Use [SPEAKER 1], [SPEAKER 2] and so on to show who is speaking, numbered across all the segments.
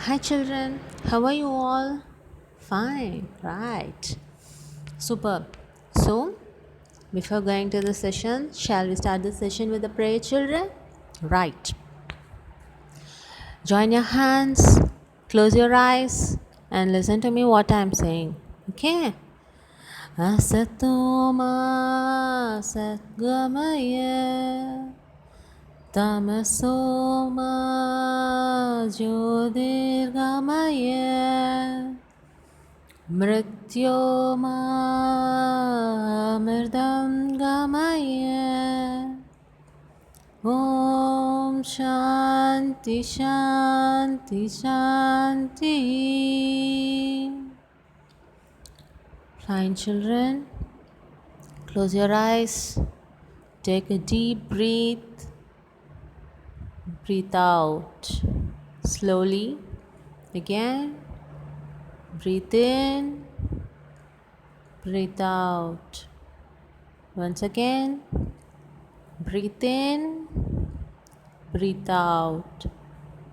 [SPEAKER 1] Hi children, how are you all? Fine, right. Superb. So, before going to the session, shall we start the session with the prayer, children? Right. Join your hands, close your eyes, and listen to me what I'm saying. Okay? Asatoma Satgamaya Tamasoma Jyotirgamaya मृत्योर्मृदं गमय Om Shanti Shanti Shanti. Fine children, close your eyes, take a deep breath, breathe out slowly. Again, breathe in, breathe out. Once again, breathe in, breathe out.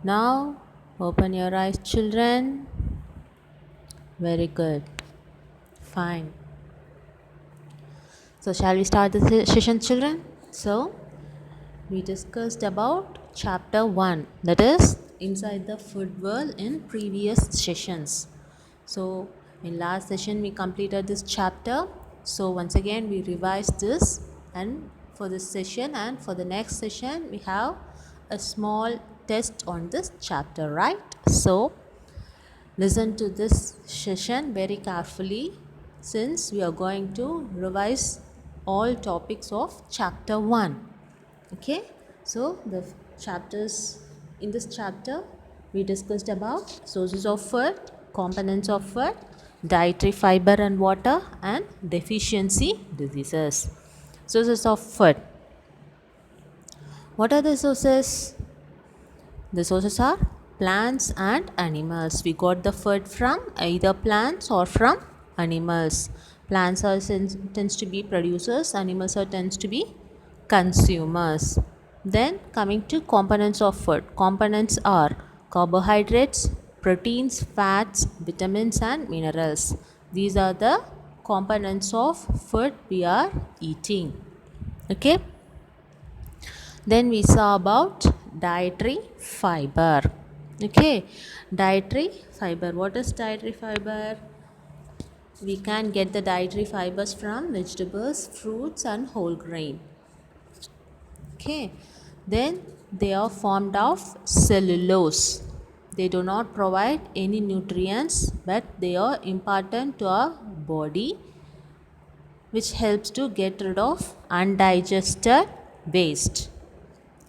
[SPEAKER 1] Now, open your eyes, children. Very good. Fine. So, shall we start the session, children? So, we discussed about chapter 1, that is inside the food world, in previous sessions. So, in last session, we completed this chapter. So, once again, we revised this, and for this session and for the next session, we have a small test on this chapter, right? So, listen to this session very carefully since we are going to revise all topics of chapter 1. Okay, so the chapters in this chapter we discussed about sources of food, components of food, dietary fiber and water, and deficiency diseases. Sources of food. What are the sources? The sources are plants and animals. We got the food from either plants or from animals. Plants are tends to be producers, animals are tends to be consumers. Then coming to components of food. Components are carbohydrates, proteins, fats, vitamins and minerals. These are the components of food we are eating. Okay. Then we saw about dietary fiber. Okay, dietary fiber. What is dietary fiber? We can get the dietary fibers from vegetables, fruits, and whole grain. Okay, then they are formed of cellulose. They do not provide any nutrients, but they are important to our body, which helps to get rid of undigested waste.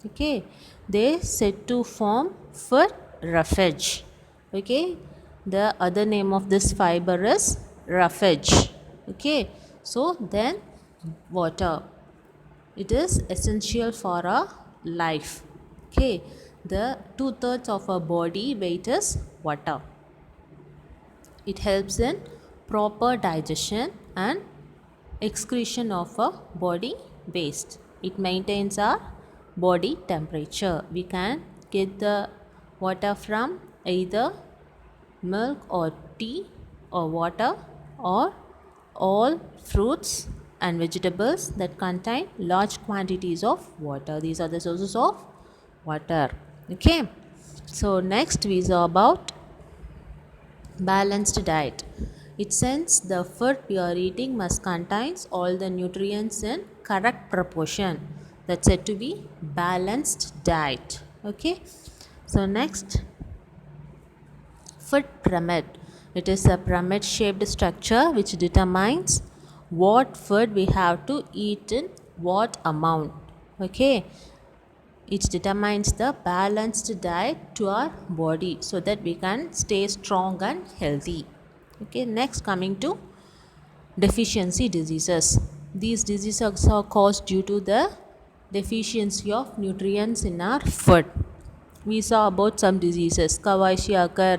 [SPEAKER 1] Okay, they said to form for roughage. Okay, the other name of this fiber is roughage. Okay, so then water, it is essential for our life. Okay, the 2/3 of our body weight is water. It helps in proper digestion and excretion of a body waste. It maintains our body temperature. We can get the water from either milk or tea or water or all fruits and vegetables that contain large quantities of water. These are the sources of water. Okay. So next we saw about balanced diet. It says the food we are eating must contain all the nutrients in correct proportion. That's said to be balanced diet. Okay. So next, food pyramid. It is a pyramid shaped structure which determines what food we have to eat in what amount. Okay. It determines the balanced diet to our body so that we can stay strong and healthy. Okay, next coming to deficiency diseases. These diseases are caused due to the deficiency of nutrients in our food. We saw about some diseases: Kawashiakar,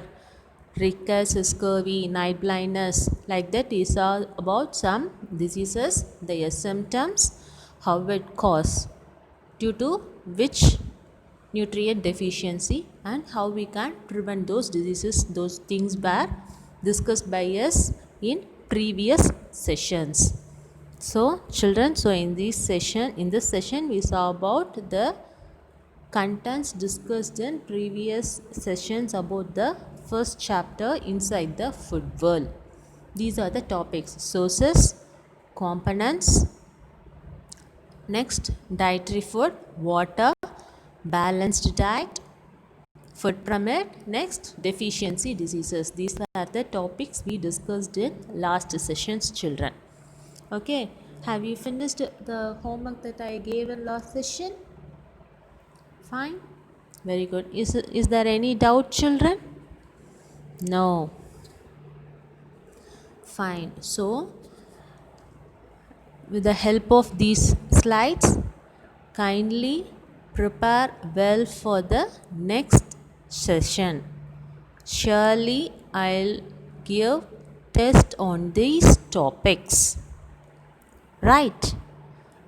[SPEAKER 1] Rickets, scurvy, night blindness. Like that, we saw about some diseases, their symptoms, how it cause, due to which nutrient deficiency and how we can prevent those diseases. Those things were discussed by us in previous sessions. So children, so in this session we saw about the contents discussed in previous sessions about the first chapter inside the food world. These are the topics: sources, components, next dietary food, water, balanced diet, food pyramid, next deficiency diseases. These are the topics we discussed in last sessions, children. Okay, have you finished the homework that I gave in last session? Fine, very good. Is there any doubt, children? No. Fine. So with the help of these slides, kindly prepare well for the next session. Surely I'll give test on these topics. Right?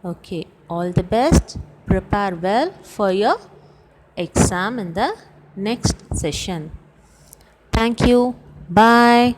[SPEAKER 1] Okay. All the best. Prepare well for your exam in the next session. Thank you. Bye.